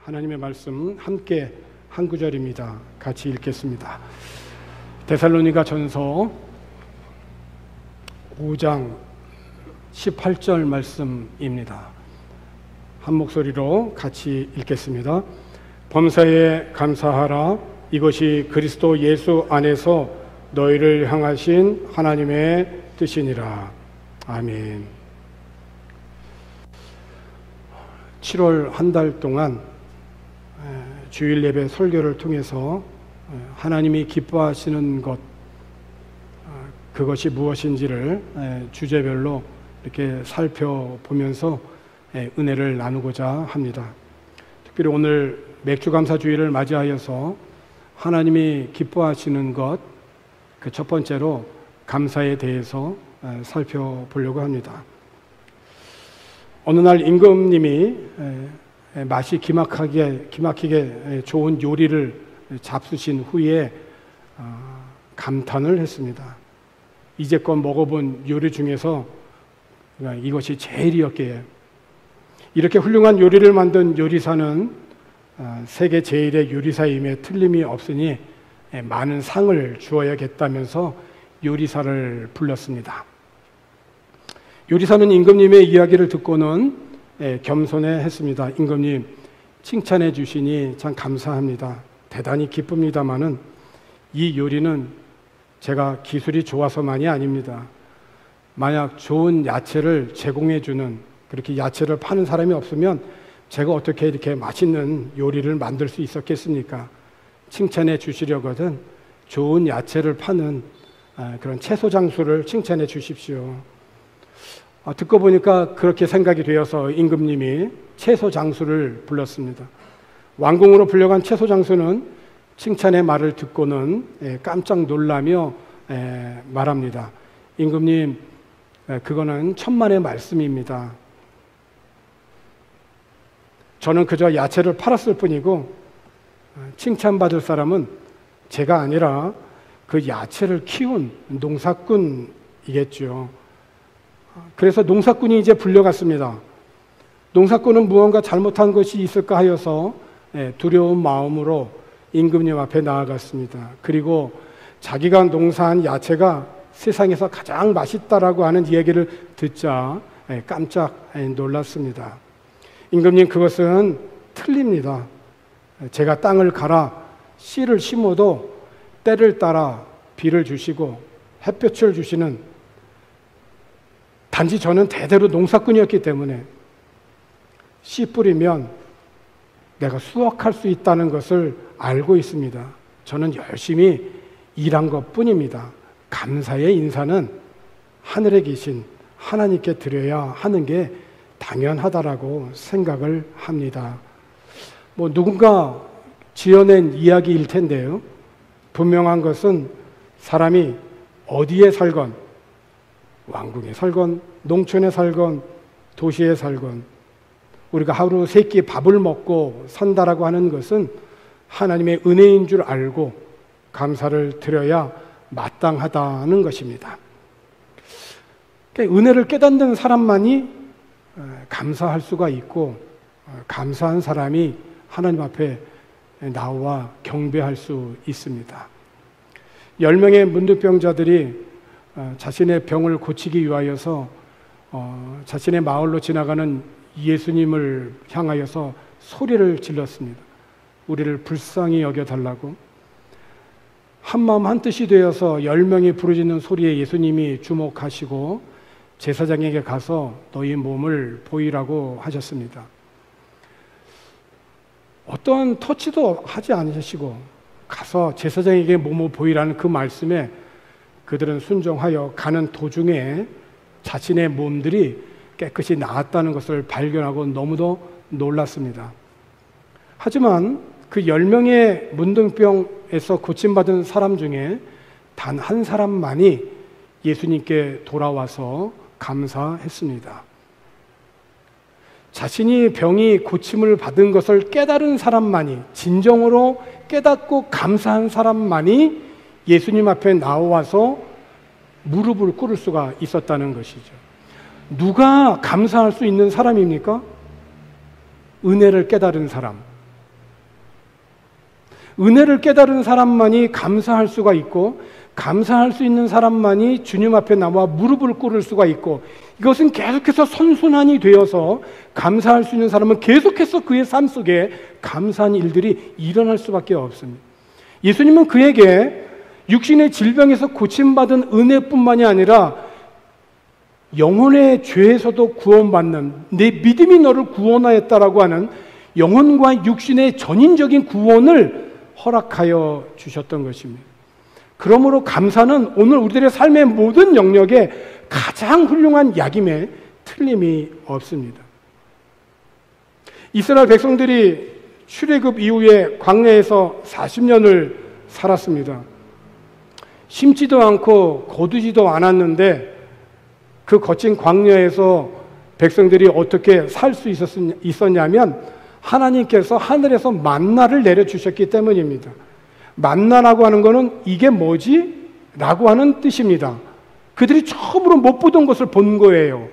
하나님의 말씀 함께 한 구절입니다. 같이 읽겠습니다. 데살로니가 전서 5장 18절 말씀입니다. 한 목소리로 같이 읽겠습니다. 범사에 감사하라. 이것이 그리스도 예수 안에서 너희를 향하신 하나님의 뜻이니라. 아멘. 7월 한 달 동안 주일 예배 설교를 통해서 하나님이 기뻐하시는 것, 그것이 무엇인지를 주제별로 이렇게 살펴보면서 은혜를 나누고자 합니다. 특별히 오늘 맥주감사주일을 맞이하여서 하나님이 기뻐하시는 것, 그 첫 번째로 감사에 대해서 살펴보려고 합니다. 어느 날 임금님이 맛이 기막히게 좋은 요리를 잡수신 후에 감탄을 했습니다. 이제껏 먹어본 요리 중에서 이것이 제일이었기에, 이렇게 훌륭한 요리를 만든 요리사는 세계 제일의 요리사임에 틀림이 없으니 많은 상을 주어야겠다면서 요리사를 불렀습니다. 요리사는 임금님의 이야기를 듣고는 겸손해했습니다. 임금님, 칭찬해 주시니 참 감사합니다. 대단히 기쁩니다마는 이 요리는 제가 기술이 좋아서만이 아닙니다. 만약 좋은 야채를 제공해 주는, 그렇게 야채를 파는 사람이 없으면 제가 어떻게 이렇게 맛있는 요리를 만들 수 있었겠습니까? 칭찬해 주시려거든 좋은 야채를 파는 그런 채소 장수를 칭찬해 주십시오. 듣고 보니까 그렇게 생각이 되어서 임금님이 채소 장수를 불렀습니다. 왕궁으로 불려간 채소 장수는 칭찬의 말을 듣고는 깜짝 놀라며 말합니다. 임금님, 그거는 천만의 말씀입니다. 저는 그저 야채를 팔았을 뿐이고 칭찬받을 사람은 제가 아니라 그 야채를 키운 농사꾼이겠죠. 그래서 농사꾼이 이제 불려갔습니다. 농사꾼은 무언가 잘못한 것이 있을까 하여서 두려운 마음으로 임금님 앞에 나아갔습니다. 그리고 자기가 농사한 야채가 세상에서 가장 맛있다라고 하는 이야기를 듣자 깜짝 놀랐습니다. 임금님, 그것은 틀립니다. 제가 땅을 갈아 씨를 심어도 때를 따라 비를 주시고 햇볕을 주시는, 단지 저는 대대로 농사꾼이었기 때문에 씨 뿌리면 내가 수확할 수 있다는 것을 알고 있습니다. 저는 열심히 일한 것뿐입니다. 감사의 인사는 하늘에 계신 하나님께 드려야 하는 게 당연하다라고 생각을 합니다. 누군가 지어낸 이야기일 텐데요. 분명한 것은 사람이 어디에 살건, 왕궁에 살건, 농촌에 살건, 도시에 살건, 우리가 하루 세 끼 밥을 먹고 산다라고 하는 것은 하나님의 은혜인 줄 알고 감사를 드려야 마땅하다는 것입니다. 은혜를 깨닫는 사람만이 감사할 수가 있고, 감사한 사람이 하나님 앞에 나와 경배할 수 있습니다. 10명의 문둥병자들이 자신의 병을 고치기 위하여서 자신의 마을로 지나가는 예수님을 향하여서 소리를 질렀습니다. 우리를 불쌍히 여겨달라고. 한마음 한뜻이 되어서 10명이 부르짖는 소리에 예수님이 주목하시고 제사장에게 가서 너희 몸을 보이라고 하셨습니다. 어떤 터치도 하지 않으시고 가서 제사장에게 몸을 보이라는 그 말씀에 그들은 순종하여 가는 도중에 자신의 몸들이 깨끗이 나았다는 것을 발견하고 너무도 놀랐습니다. 하지만 그 10명의 문둥병에서 고침받은 사람 중에 단 한 사람만이 예수님께 돌아와서 감사했습니다. 자신이 병이 고침을 받은 것을 깨달은 사람만이, 진정으로 깨닫고 감사한 사람만이 예수님 앞에 나와서 무릎을 꿇을 수가 있었다는 것이죠. 누가 감사할 수 있는 사람입니까? 은혜를 깨달은 사람, 은혜를 깨달은 사람만이 감사할 수가 있고, 감사할 수 있는 사람만이 주님 앞에 나와 무릎을 꿇을 수가 있고, 이것은 계속해서 선순환이 되어서 감사할 수 있는 사람은 계속해서 그의 삶 속에 감사한 일들이 일어날 수밖에 없습니다. 예수님은 그에게 육신의 질병에서 고침받은 은혜뿐만이 아니라 영혼의 죄에서도 구원받는, 내 믿음이 너를 구원하였다라고 하는 영혼과 육신의 전인적인 구원을 허락하여 주셨던 것입니다. 그러므로 감사는 오늘 우리들의 삶의 모든 영역에 가장 훌륭한 약임에 틀림이 없습니다. 이스라엘 백성들이 출애굽 이후에 광야에서 40년을 살았습니다. 심지도 않고 거두지도 않았는데 그 거친 광야에서 백성들이 어떻게 살 수 있었냐면 하나님께서 하늘에서 만나를 내려주셨기 때문입니다. 만나라고 하는 것은 이게 뭐지? 라고 하는 뜻입니다. 그들이 처음으로 못 보던 것을 본 거예요.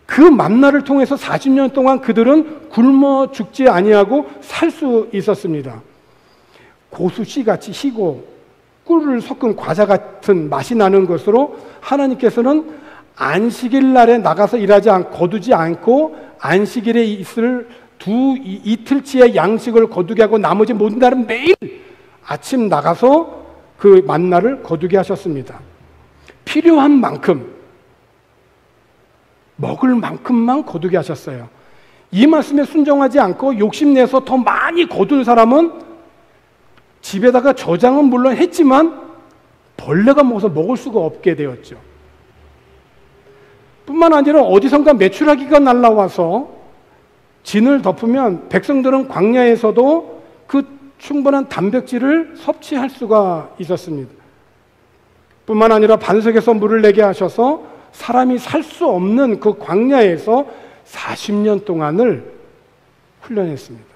그 만나를 통해서 40년 동안 그들은 굶어 죽지 아니하고 살 수 있었습니다. 고수씨같이 희고 꿀을 섞은 과자 같은 맛이 나는 것으로 하나님께서는 안식일 날에 나가서 일하지 않고 거두지 않고 안식일에 있을 이틀치의 양식을 거두게 하고 나머지 모든 날은 매일 아침 나가서 그 만나를 거두게 하셨습니다. 필요한 만큼, 먹을 만큼만 거두게 하셨어요. 이 말씀에 순종하지 않고 욕심내서 더 많이 거둔 사람은 집에다가 저장은 물론 했지만 벌레가 먹어서 먹을 수가 없게 되었죠. 뿐만 아니라 어디선가 메추라기가 날라와서 진을 덮으면 백성들은 광야에서도 그 충분한 단백질을 섭취할 수가 있었습니다. 뿐만 아니라 반석에서 물을 내게 하셔서 사람이 살 수 없는 그 광야에서 40년 동안을 훈련했습니다.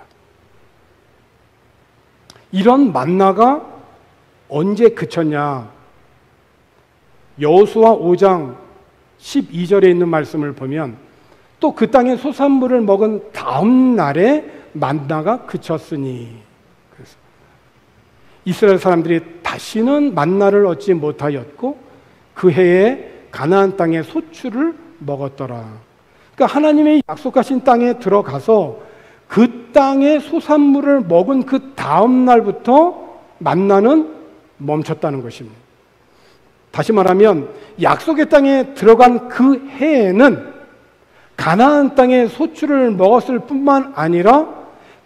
이런 만나가 언제 그쳤냐? 여호수아 5장 12절에 있는 말씀을 보면 또 그 땅의 소산물을 먹은 다음 날에 만나가 그쳤으니, 그래서 이스라엘 사람들이 다시는 만나를 얻지 못하였고 그 해에 가나안 땅의 소출을 먹었더라. 그러니까 하나님의 약속하신 땅에 들어가서 그 땅의 소산물을 먹은 그 다음 날부터 만나는 멈췄다는 것입니다. 다시 말하면 약속의 땅에 들어간 그 해에는 가나안 땅의 소출을 먹었을 뿐만 아니라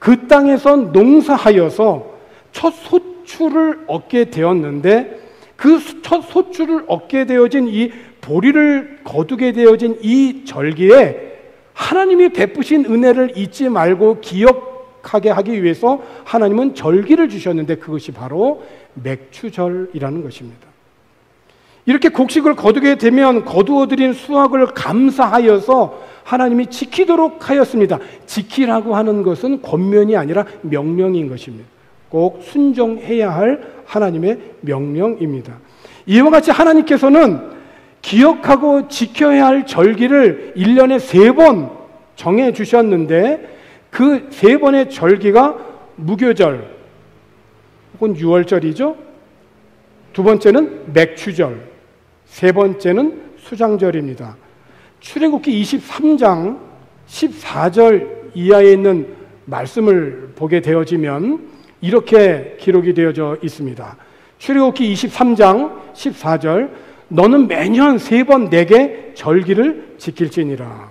그 땅에서 농사하여서 첫 소출을 얻게 되었는데, 그 첫 소출을 얻게 되어진 이 보리를 거두게 되어진 이 절기에 하나님이 베푸신 은혜를 잊지 말고 기억하게 하기 위해서 하나님은 절기를 주셨는데 그것이 바로 맥추절이라는 것입니다. 이렇게 곡식을 거두게 되면 거두어들인 수확을 감사하여서 하나님이 지키도록 하였습니다. 지키라고 하는 것은 권면이 아니라 명령인 것입니다. 꼭 순종해야 할 하나님의 명령입니다. 이와 같이 하나님께서는 기억하고 지켜야 할 절기를 1년에 3번 정해 주셨는데 그 3번의 절기가 무교절 혹은 유월절이죠. 두 번째는 맥추절, 세 번째는 수장절입니다. 출애굽기 23장 14절 이하에 있는 말씀을 보게 되어지면 이렇게 기록이 되어져 있습니다. 출애굽기 23장 14절, 너는 매년 3번 내게 절기를 지킬지니라.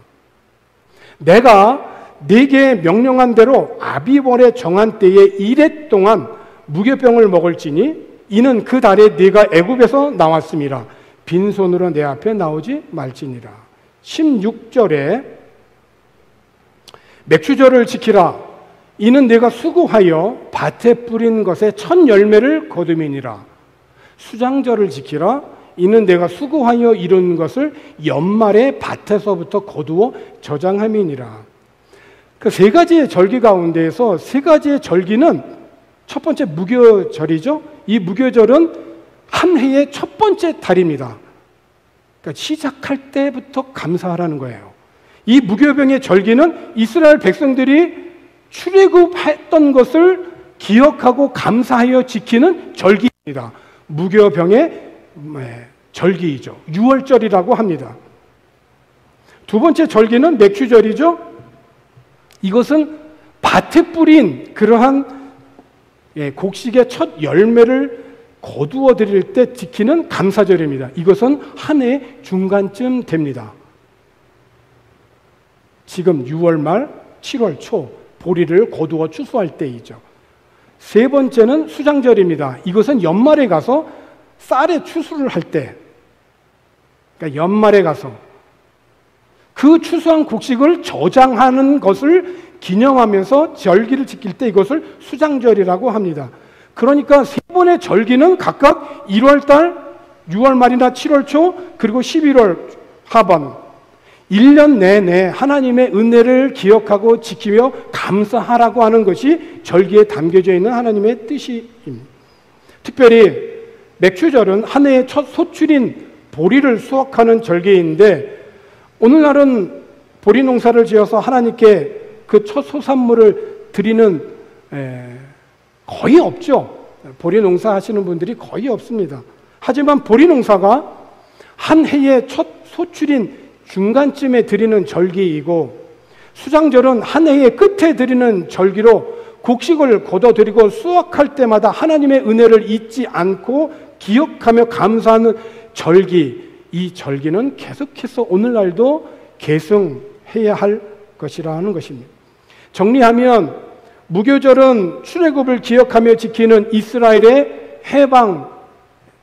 내가 네게 명령한 대로 아비월에 정한 때에 1해 동안 무교병을 먹을지니 이는 그 달에 네가 애굽에서 나왔음이라. 빈손으로 내 앞에 나오지 말지니라. 16절에 맥추절을 지키라. 이는 내가 수고하여 밭에 뿌린 것의 첫 열매를 거둠이니라. 수장절을 지키라. 이는 내가 수고하여 이룬 것을 연말에 밭에서부터 거두어 저장함이니라. 그 세 가지의 절기 가운데에서 세 가지의 절기는 첫 번째 무교절이죠. 이 무교절은 한 해의 첫 번째 달입니다. 그러니까 시작할 때부터 감사하라는 거예요. 이 무교병의 절기는 이스라엘 백성들이 출애굽했던 것을 기억하고 감사하여 지키는 절기입니다. 무교병의 절기이죠. 유월절이라고 합니다. 두 번째 절기는 맥추절이죠. 이것은 밭에 뿌린 그러한 곡식의 첫 열매를 거두어 드릴 때 지키는 감사절입니다. 이것은 한 해 중간쯤 됩니다. 지금 6월 말, 7월 초 보리를 거두어 추수할 때이죠. 세 번째는 수장절입니다. 이것은 연말에 가서 쌀의 추수를 할 때, 그러니까 연말에 가서 그 추수한 곡식을 저장하는 것을 기념하면서 절기를 지킬 때 이것을 수장절이라고 합니다. 그러니까 세 번의 절기는 각각 1월달, 6월 말이나 7월 초, 그리고 11월 하반, 1년 내내 하나님의 은혜를 기억하고 지키며 감사하라고 하는 것이 절기에 담겨져 있는 하나님의 뜻입니다. 특별히 맥추절은 한 해의 첫 소출인 보리를 수확하는 절기인데, 오늘날은 보리 농사를 지어서 하나님께 그 첫 소산물을 드리는 거의 없죠. 보리 농사 하시는 분들이 거의 없습니다. 하지만 보리 농사가 한 해의 첫 소출인 중간쯤에 드리는 절기이고, 수장절은 한 해의 끝에 드리는 절기로 곡식을 거둬들이고 수확할 때마다 하나님의 은혜를 잊지 않고 기억하며 감사하는 절기, 이 절기는 계속해서 오늘날도 계승해야 할 것이라는 것입니다. 정리하면 무교절은 출애굽을 기억하며 지키는 이스라엘의 해방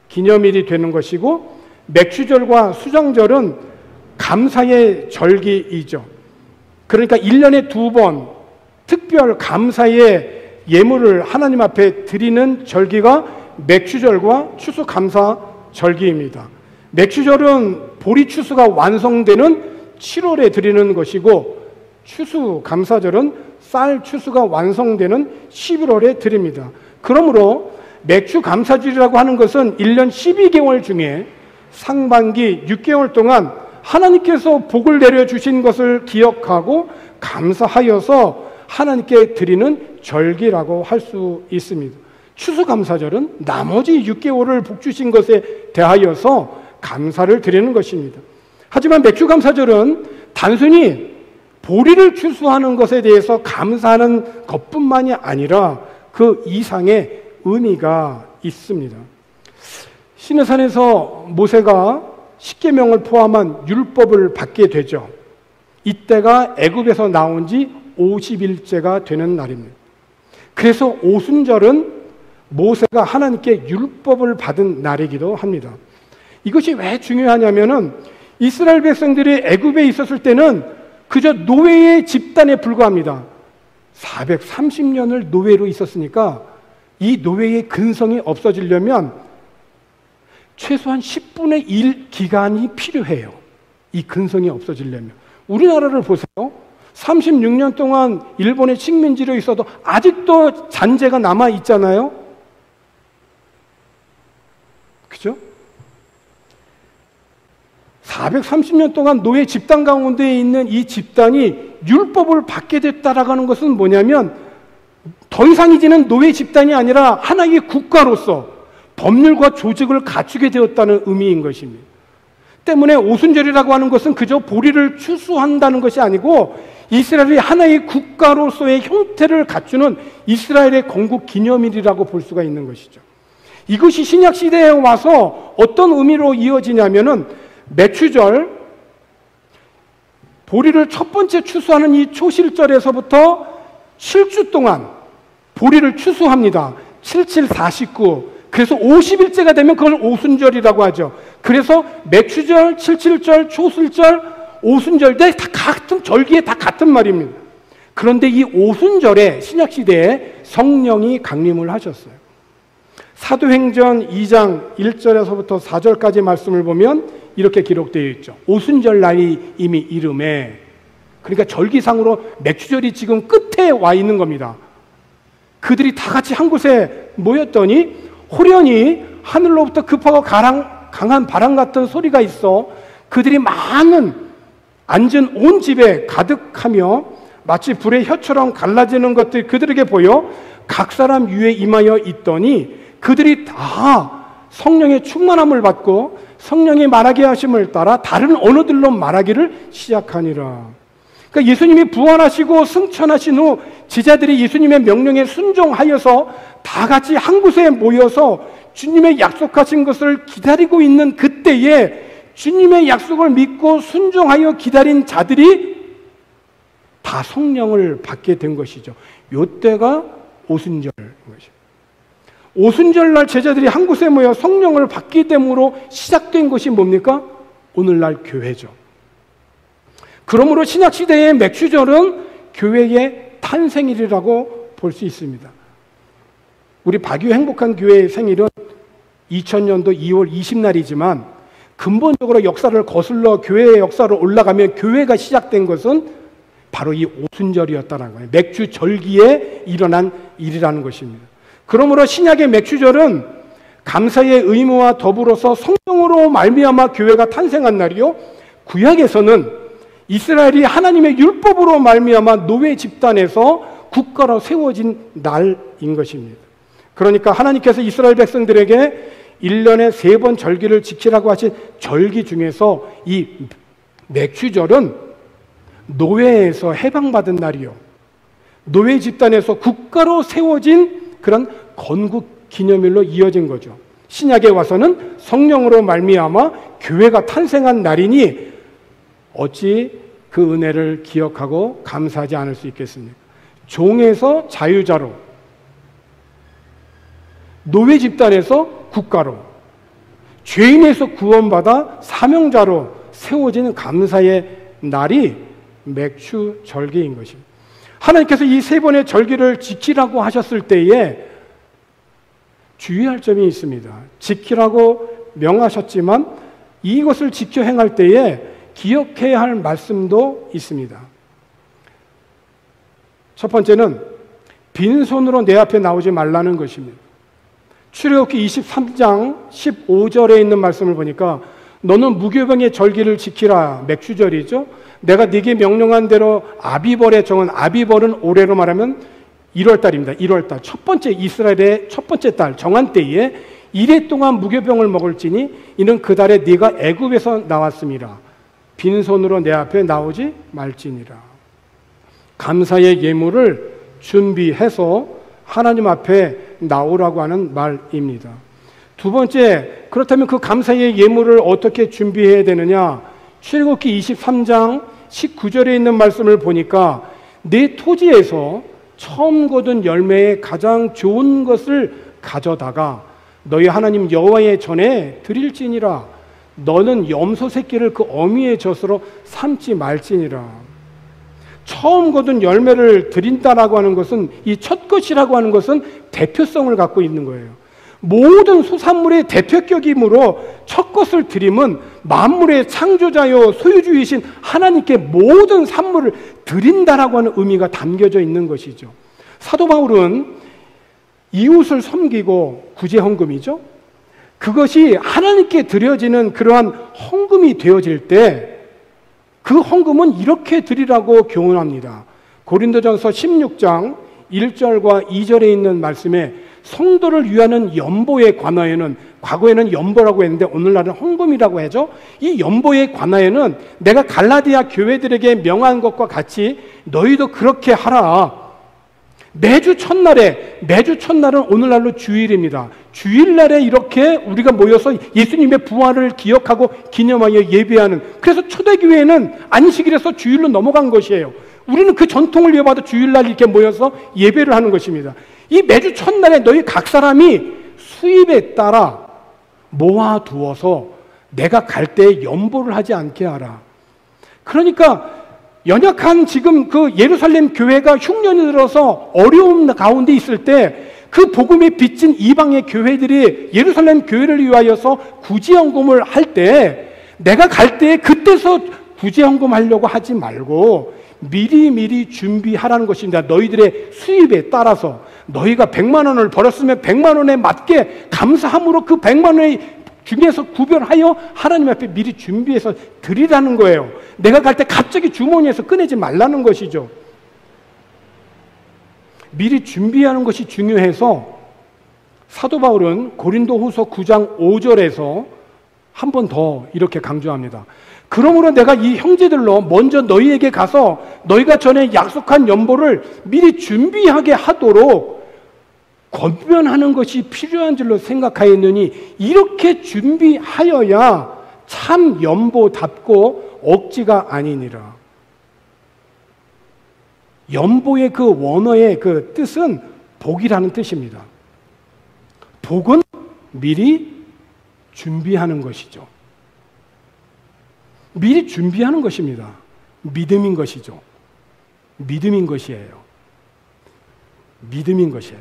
기념일이 되는 것이고, 맥추절과 수장절은 감사의 절기이죠. 그러니까 1년에 2번 특별 감사의 예물을 하나님 앞에 드리는 절기가 맥추절과 추수감사 절기입니다. 맥추절은 보리 추수가 완성되는 7월에 드리는 것이고, 추수감사절은 쌀 추수가 완성되는 11월에 드립니다. 그러므로 맥추감사절이라고 하는 것은 1년 12개월 중에 상반기 6개월 동안 하나님께서 복을 내려주신 것을 기억하고 감사하여서 하나님께 드리는 절기라고 할 수 있습니다. 추수감사절은 나머지 6개월을 복 주신 것에 대하여서 감사를 드리는 것입니다. 하지만 맥추감사절은 단순히 보리를 추수하는 것에 대해서 감사하는 것뿐만이 아니라 그 이상의 의미가 있습니다. 시내산에서 모세가 십계명을 포함한 율법을 받게 되죠. 이때가 애굽에서 나온 지 50일째가 되는 날입니다. 그래서 오순절은 모세가 하나님께 율법을 받은 날이기도 합니다. 이것이 왜 중요하냐면은 이스라엘 백성들이 애굽에 있었을 때는 그저 노예의 집단에 불과합니다. 430년을 노예로 있었으니까 이 노예의 근성이 없어지려면 최소한 10분의 1 기간이 필요해요. 이 근성이 없어지려면. 우리나라를 보세요. 36년 동안 일본의 식민지로 있어도 아직도 잔재가 남아 있잖아요. 그죠? 430년 동안 노예 집단 가운데 있는 이 집단이 율법을 받게 됐다라고 하는 것은 뭐냐면, 더 이상 이제는 노예 집단이 아니라 하나의 국가로서 법률과 조직을 갖추게 되었다는 의미인 것입니다. 때문에 오순절이라고 하는 것은 그저 보리를 추수한다는 것이 아니고 이스라엘이 하나의 국가로서의 형태를 갖추는 이스라엘의 건국 기념일이라고 볼 수가 있는 것이죠. 이것이 신약 시대에 와서 어떤 의미로 이어지냐면은 맥추절, 보리를 첫 번째 추수하는 이 초실절에서부터 7주 동안 보리를 추수합니다. 77, 49. 그래서 50일째가 되면 그걸 오순절이라고 하죠. 그래서 맥추절, 77절, 초실절, 오순절 다 같은 절기에 다 같은 말입니다. 그런데 이 오순절에 신약시대에 성령이 강림을 하셨어요. 사도행전 2장 1절에서부터 4절까지 말씀을 보면 이렇게 기록되어 있죠. 오순절 날이 이미 이름에, 그러니까 절기상으로 맥추절이 지금 끝에 와 있는 겁니다. 그들이 다 같이 한 곳에 모였더니 호련히 하늘로부터 급하고 강한 바람 같은 소리가 있어 그들이 많은 앉은 온 집에 가득하며 마치 불의 혀처럼 갈라지는 것들이 그들에게 보여 각 사람 위에 임하여 있더니 그들이 다 성령의 충만함을 받고 성령이 말하게 하심을 따라 다른 언어들로 말하기를 시작하니라. 그러니까 예수님이 부활하시고 승천하신 후 제자들이 예수님의 명령에 순종하여서 다 같이 한 곳에 모여서 주님의 약속하신 것을 기다리고 있는 그때에 주님의 약속을 믿고 순종하여 기다린 자들이 다 성령을 받게 된 것이죠. 요때가 오순절인 것이죠. 오순절날 제자들이 한 곳에 모여 성령을 받기 때문에 시작된 것이 뭡니까? 오늘날 교회죠. 그러므로 신약시대의 맥주절은 교회의 탄생일이라고 볼 수 있습니다. 우리 박유 행복한 교회의 생일은 2000년도 2월 20날이지만 근본적으로 역사를 거슬러 교회의 역사로 올라가면 교회가 시작된 것은 바로 이 오순절이었다는 거예요. 맥주절기에 일어난 일이라는 것입니다. 그러므로 신약의 맥주절은 감사의 의무와 더불어서 성령으로 말미암아 교회가 탄생한 날이요, 구약에서는 이스라엘이 하나님의 율법으로 말미암아 노예 집단에서 국가로 세워진 날인 것입니다. 그러니까 하나님께서 이스라엘 백성들에게 1년에 3번 절기를 지키라고 하신 절기 중에서 이 맥주절은 노예에서 해방받은 날이요, 노예 집단에서 국가로 세워진 그런 건국 기념일로 이어진 거죠. 신약에 와서는 성령으로 말미암아 교회가 탄생한 날이니 어찌 그 은혜를 기억하고 감사하지 않을 수 있겠습니까? 종에서 자유자로, 노예 집단에서 국가로, 죄인에서 구원받아 사명자로 세워지는 감사의 날이 맥주절기인 것입니다. 하나님께서 이 3번의 절기를 지키라고 하셨을 때에 주의할 점이 있습니다. 지키라고 명하셨지만 이것을 지켜 행할 때에 기억해야 할 말씀도 있습니다. 첫 번째는 빈손으로 내 앞에 나오지 말라는 것입니다. 출애굽기 23장 15절에 있는 말씀을 보니까 너는 무교병의 절기를 지키라, 맥주절이죠. 내가 네게 명령한 대로 아비벌에 정한, 아비벌은 올해로 말하면 1월달입니다. 1월달 첫 번째, 이스라엘의 첫 번째 달 정한 때에 1해 동안 무교병을 먹을지니 이는 그 달에 네가 애굽에서 나왔음이라. 빈손으로 내 앞에 나오지 말지니라. 감사의 예물을 준비해서 하나님 앞에 나오라고 하는 말입니다. 두 번째, 그렇다면 그 감사의 예물을 어떻게 준비해야 되느냐? 출애굽기 23장 19절에 있는 말씀을 보니까 내 토지에서 처음 거둔 열매의 가장 좋은 것을 가져다가 너희 하나님 여호와의 전에 드릴지니라. 너는 염소 새끼를 그 어미의 젖으로 삼지 말지니라. 처음 거둔 열매를 드린다라고 하는 것은, 이 첫 것이라고 하는 것은 대표성을 갖고 있는 거예요. 모든 수산물의 대표격이므로 첫 것을 드림은 만물의 창조자요 소유주이신 하나님께 모든 산물을 드린다라고 하는 의미가 담겨져 있는 것이죠. 사도 바울은 이웃을 섬기고 구제헌금이죠. 그것이 하나님께 드려지는 그러한 헌금이 되어질 때 그 헌금은 이렇게 드리라고 교훈합니다. 고린도전서 16장 1절과 2절에 있는 말씀에 성도를 위하는 연보에 관하여는, 과거에는 연보라고 했는데 오늘날은 헌금이라고 하죠. 이 연보에 관하여는 내가 갈라디아 교회들에게 명한 것과 같이 너희도 그렇게 하라. 매주 첫날은 오늘날로 주일입니다. 주일날에 이렇게 우리가 모여서 예수님의 부활을 기억하고 기념하여 예배하는, 그래서 초대교회는 안식일에서 주일로 넘어간 것이에요. 우리는 그 전통을 이어받아 주일날 이렇게 모여서 예배를 하는 것입니다. 이 매주 첫날에 너희 각 사람이 수입에 따라 모아두어서 내가 갈 때 연보를 하지 않게 하라. 그러니까 연약한 지금 그 예루살렘 교회가 흉년이 들어서 어려움 가운데 있을 때 그 복음에 빚진 이방의 교회들이 예루살렘 교회를 위하여서 구제헌금을 할 때 내가 갈 때 그때서 구제헌금 하려고 하지 말고 미리미리 준비하라는 것입니다. 너희들의 수입에 따라서 너희가 100만 원을 벌었으면 100만 원에 맞게 감사함으로 그 100만 원의 중에서 구별하여 하나님 앞에 미리 준비해서 드리라는 거예요. 내가 갈 때 갑자기 주머니에서 꺼내지 말라는 것이죠. 미리 준비하는 것이 중요해서 사도 바울은 고린도후서 9장 5절에서 한 번 더 이렇게 강조합니다. 그러므로 내가 이 형제들로 먼저 너희에게 가서 너희가 전에 약속한 연보를 미리 준비하게 하도록 권면하는 것이 필요한 줄로 생각하였느니 이렇게 준비하여야 참 연보답고 억지가 아니니라. 연보의 그 원어의 그 뜻은 복이라는 뜻입니다. 복은 미리 준비하는 것이죠. 미리 준비하는 것입니다. 믿음인 것이죠. 믿음인 것이에요. 믿음인 것이에요.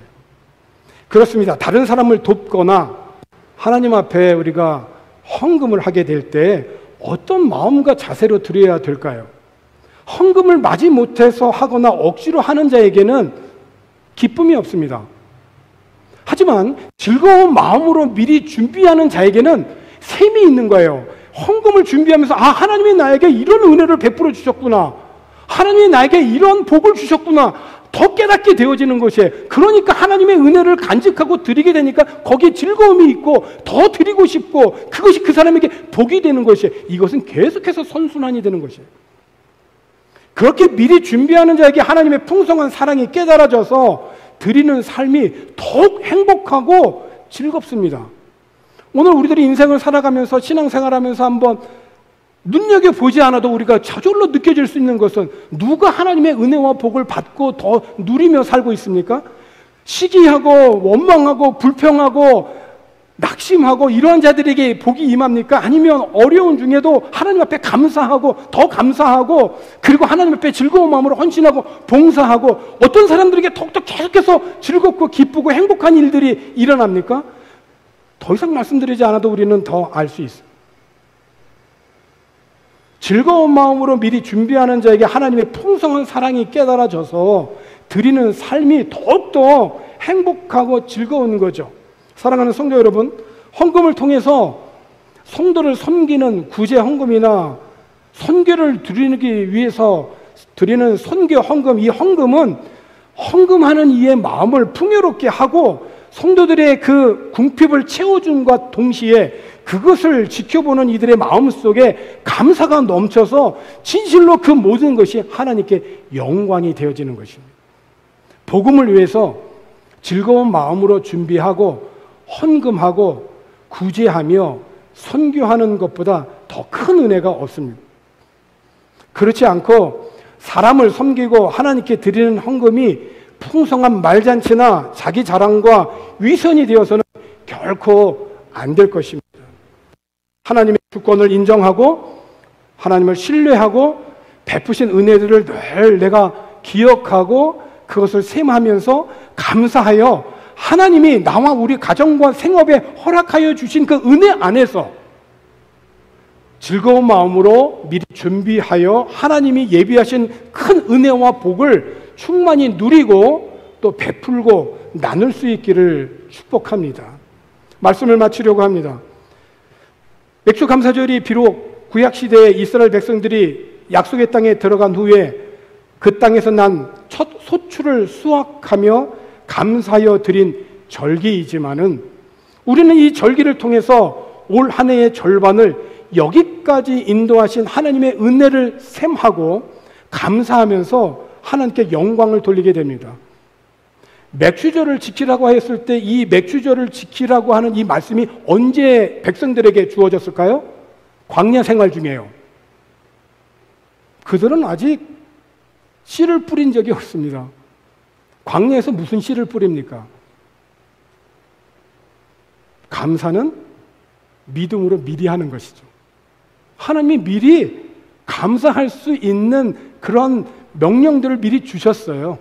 그렇습니다. 다른 사람을 돕거나 하나님 앞에 우리가 헌금을 하게 될 때 어떤 마음과 자세로 드려야 될까요? 헌금을 마지 못해서 하거나 억지로 하는 자에게는 기쁨이 없습니다. 하지만 즐거운 마음으로 미리 준비하는 자에게는 셈이 있는 거예요. 헌금을 준비하면서 하나님이 나에게 이런 은혜를 베풀어 주셨구나. 하나님이 나에게 이런 복을 주셨구나. 더 깨닫게 되어지는 것이에요. 그러니까 하나님의 은혜를 간직하고 드리게 되니까 거기에 즐거움이 있고 더 드리고 싶고 그것이 그 사람에게 복이 되는 것이에요. 이것은 계속해서 선순환이 되는 것이에요. 그렇게 미리 준비하는 자에게 하나님의 풍성한 사랑이 깨달아져서 드리는 삶이 더욱 행복하고 즐겁습니다. 오늘 우리들이 인생을 살아가면서 신앙생활하면서 한번 눈여겨보지 않아도 우리가 저절로 느껴질 수 있는 것은 누가 하나님의 은혜와 복을 받고 더 누리며 살고 있습니까? 시기하고 원망하고 불평하고 낙심하고 이러한 자들에게 복이 임합니까? 아니면 어려운 중에도 하나님 앞에 감사하고 더 감사하고 그리고 하나님 앞에 즐거운 마음으로 헌신하고 봉사하고 어떤 사람들에게 더욱더 계속해서 즐겁고 기쁘고 행복한 일들이 일어납니까? 더 이상 말씀드리지 않아도 우리는 더 알 수 있어요. 즐거운 마음으로 미리 준비하는 자에게 하나님의 풍성한 사랑이 깨달아져서 드리는 삶이 더욱더 행복하고 즐거운 거죠. 사랑하는 성도 여러분, 헌금을 통해서 성도를 섬기는 구제 헌금이나 선교를 드리기 위해서 드리는 선교 헌금, 이 헌금은 헌금하는 이의 마음을 풍요롭게 하고 성도들의 그 궁핍을 채워줌과 동시에 그것을 지켜보는 이들의 마음속에 감사가 넘쳐서 진실로 그 모든 것이 하나님께 영광이 되어지는 것입니다. 복음을 위해서 즐거운 마음으로 준비하고 헌금하고 구제하며 선교하는 것보다 더 큰 은혜가 없습니다. 그렇지 않고 사람을 섬기고 하나님께 드리는 헌금이 풍성한 말잔치나 자기 자랑과 위선이 되어서는 결코 안 될 것입니다. 하나님의 주권을 인정하고 하나님을 신뢰하고 베푸신 은혜들을 늘 내가 기억하고 그것을 셈하면서 감사하여 하나님이 나와 우리 가정과 생업에 허락하여 주신 그 은혜 안에서 즐거운 마음으로 미리 준비하여 하나님이 예비하신 큰 은혜와 복을 충만히 누리고 또 베풀고 나눌 수 있기를 축복합니다. 말씀을 마치려고 합니다. 맥주 감사절이 비록 구약시대에 이스라엘 백성들이 약속의 땅에 들어간 후에 그 땅에서 난 첫 소출을 수확하며 감사하여 드린 절기이지만은 우리는 이 절기를 통해서 올 한 해의 절반을 여기까지 인도하신 하나님의 은혜를 셈하고 감사하면서 하나님께 영광을 돌리게 됩니다. 맥주절을 지키라고 했을 때 이 맥주절을 지키라고 하는 이 말씀이 언제 백성들에게 주어졌을까요? 광야 생활 중에요. 그들은 아직 씨를 뿌린 적이 없습니다. 광야에서 무슨 씨를 뿌립니까? 감사는 믿음으로 미리 하는 것이죠. 하나님이 미리 감사할 수 있는 그런 명령들을 미리 주셨어요.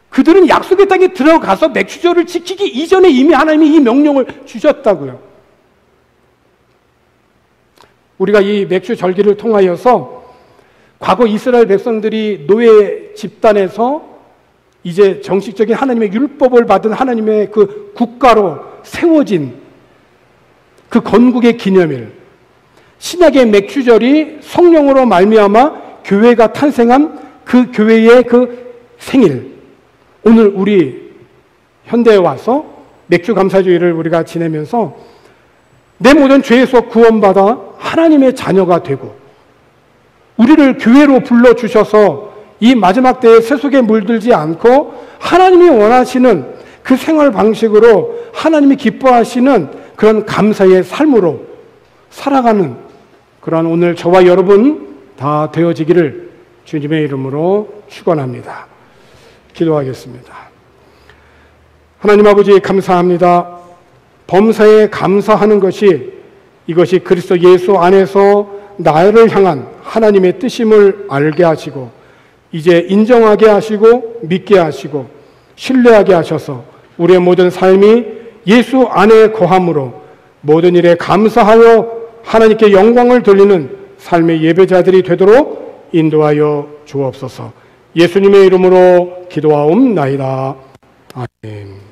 그들은 약속의 땅에 들어가서 맥주절을 지키기 이전에 이미 하나님이 이 명령을 주셨다고요. 우리가 이 맥주 절기를 통하여서 과거 이스라엘 백성들이 노예 집단에서 이제 정식적인 하나님의 율법을 받은 하나님의 그 국가로 세워진 그 건국의 기념일, 신약의 맥주절이 성령으로 말미암아 교회가 탄생한 그 교회의 그 생일, 오늘 우리 현대에 와서 맥주 감사주의를 우리가 지내면서 내 모든 죄에서 구원받아 하나님의 자녀가 되고 우리를 교회로 불러주셔서 이 마지막 때에 세속에 물들지 않고 하나님이 원하시는 그 생활 방식으로 하나님이 기뻐하시는 그런 감사의 삶으로 살아가는 그런 오늘 저와 여러분 다 되어지기를 주님의 이름으로 축원합니다. 기도하겠습니다. 하나님 아버지 감사합니다. 범사에 감사하는 것이 이것이 그리스도 예수 안에서 나를 향한 하나님의 뜻임을 알게 하시고 이제 인정하게 하시고 믿게 하시고 신뢰하게 하셔서 우리의 모든 삶이 예수 안에 거함으로 모든 일에 감사하여 하나님께 영광을 돌리는 삶의 예배자들이 되도록 인도하여 주옵소서. 예수님의 이름으로 기도하옵나이다. 아멘.